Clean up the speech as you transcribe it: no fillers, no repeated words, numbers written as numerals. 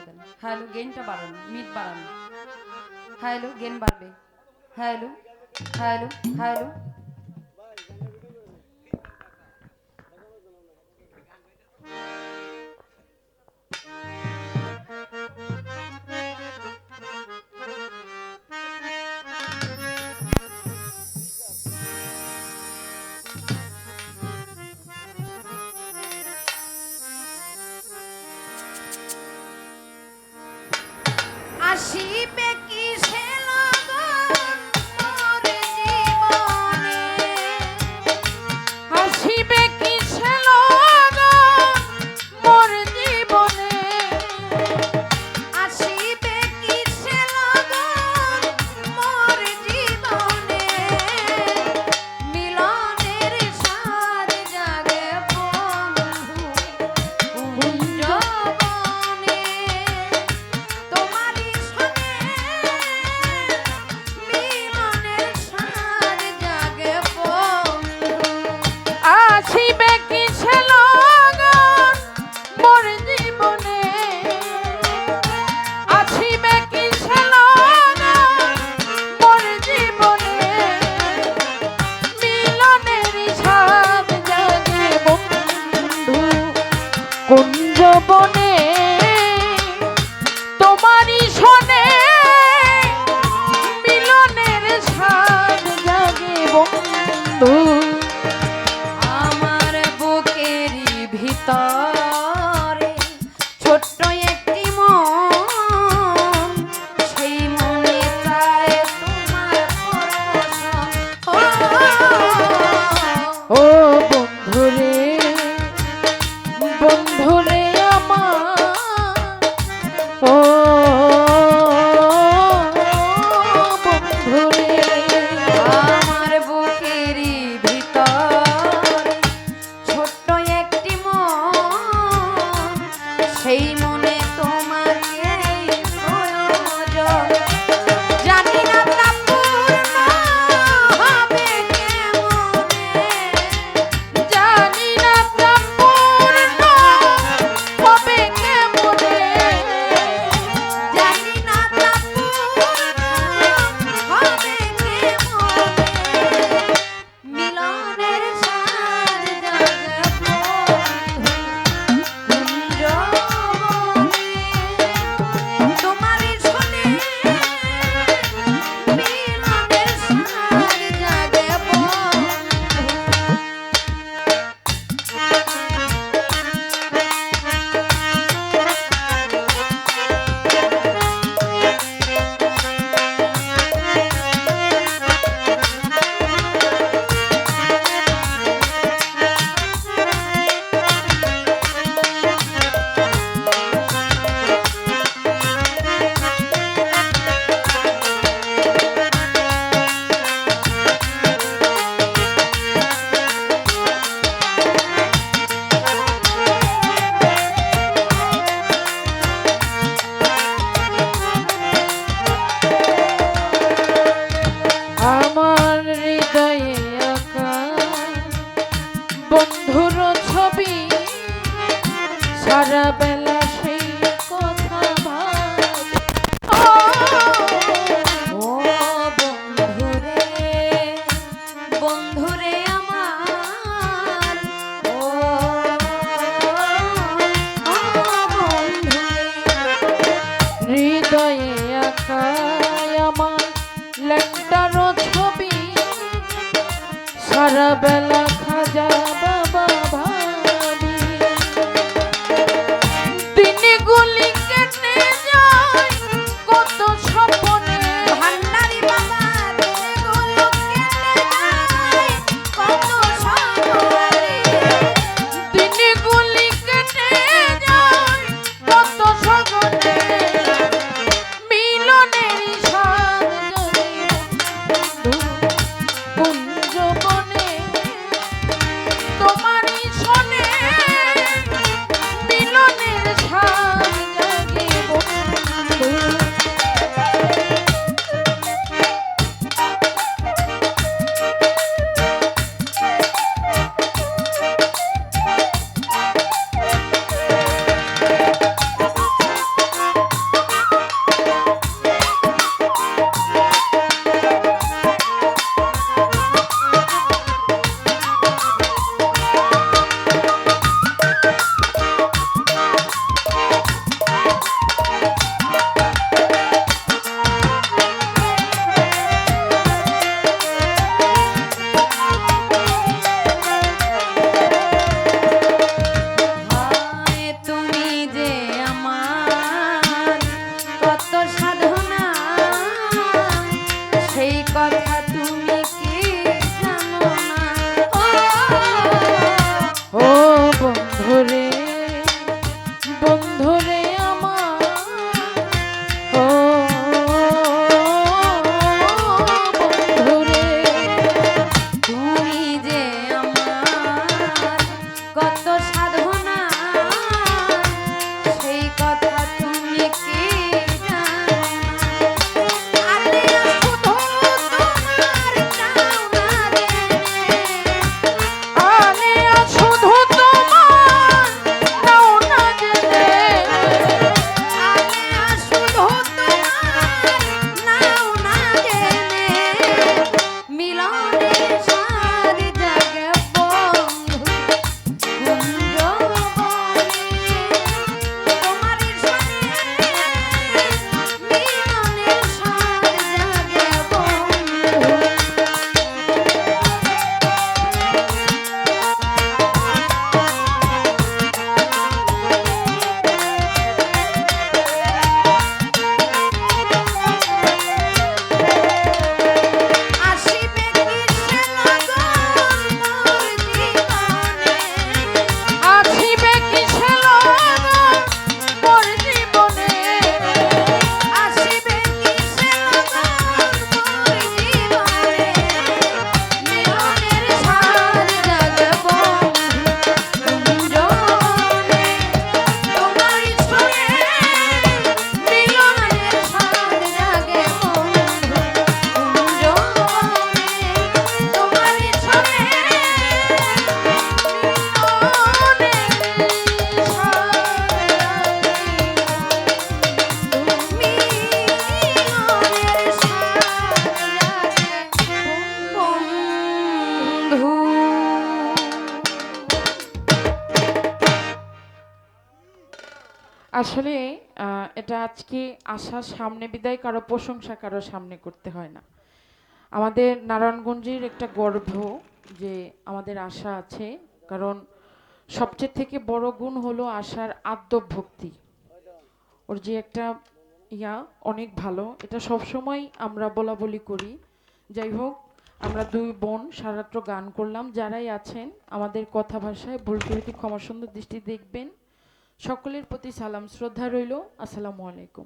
দেন। Hello, গেইনটা বাড়ানো, mid বাড়ানো। Hello, gain বাড়বে। Hello, hello, hello. আসিবে কি সে লগন মোর জীবনে, আসিবে কি সে লগন মোর জীবনে, আসিবে কি সে লগন মোর জীবনে, মিলনের সার জাগে বন্ধু কুঞ্জবনে, তোমারই সনে মিলনের সার জাগে বন্ধু, আসিবে কি সে লগন মোর জীবনে, আসিবে কি সে লগন মোর জীবনে, মিলনের সার জাগে বন্ধু কুঞ্জবনে, তোমারই সনে মিলনের সাজ জাগে বন্ধু, আমার বুকেরই ভিতরে ছোট্ট একটি মন, সেই মনে চায় তোমার পরশ। ও বন্ধুরে, বন্ধুরে আমার, ও বন্ধুরে, আমার বুকেরই ভিতরে ছোট্ট একটি মন, সেই মনে তোমাকে প্রয়োজন, জানি না তা পূর্ণ হবে কেমনে, জানি না তা পূর্ণ হবে কেমনে, জানি না তা পূর্ণ হবে কেমনে, মিলনের সাজ জাগে বন্ধু কুঞ্জবনে, তোমারই শোনে মিলনের সাজ জাগে বন্ধু। আমার হৃদয়ে আঁকা বন্ধুর ছবি, সারা বেলা সেই কথা ভাবি। ও বন্ধুরে, বন্ধুরে আমার, ও বন্ধুরে, হৃদয়ে আঁকা আমার লেন্টার ছবি, সারা বেলা খাজা বাবা ভাবি, দিনগুলি কেটে যায় কত স্বপ্নে, ভান্ডারি বাবা দিনগুলো কেটে যায় কত স্বপ্নে, দিনগুলি কেটে যায় কত স্বপ্নে, মিলনের সাজ জাগে বন্ধু কুঞ্জবনে, আসলে এটা আজকে আশার সামনে বিদায় কারো প্রশংসা কারো সামনে করতে হয় না। আমাদের নারায়ণগঞ্জের একটা গর্ব যে আমাদের আশা আছে, কারণ সবচেয়ে থেকে বড় গুণ হলো আশার আত্মভক্তি। ওর যে একটা অনেক ভালো, এটা সবসময় আমরা বলা বলি করি। যাই হোক, আমরা দুই বোন সারাত্র গান করলাম। যারাই আছেন আমাদের কথা ভাষায় ভুল ত্রুটি ক্ষমা সুন্দর দৃষ্টি দেখবেন। সকলের প্রতি সালাম শ্রদ্ধা রইল। আসসালামু আলাইকুম।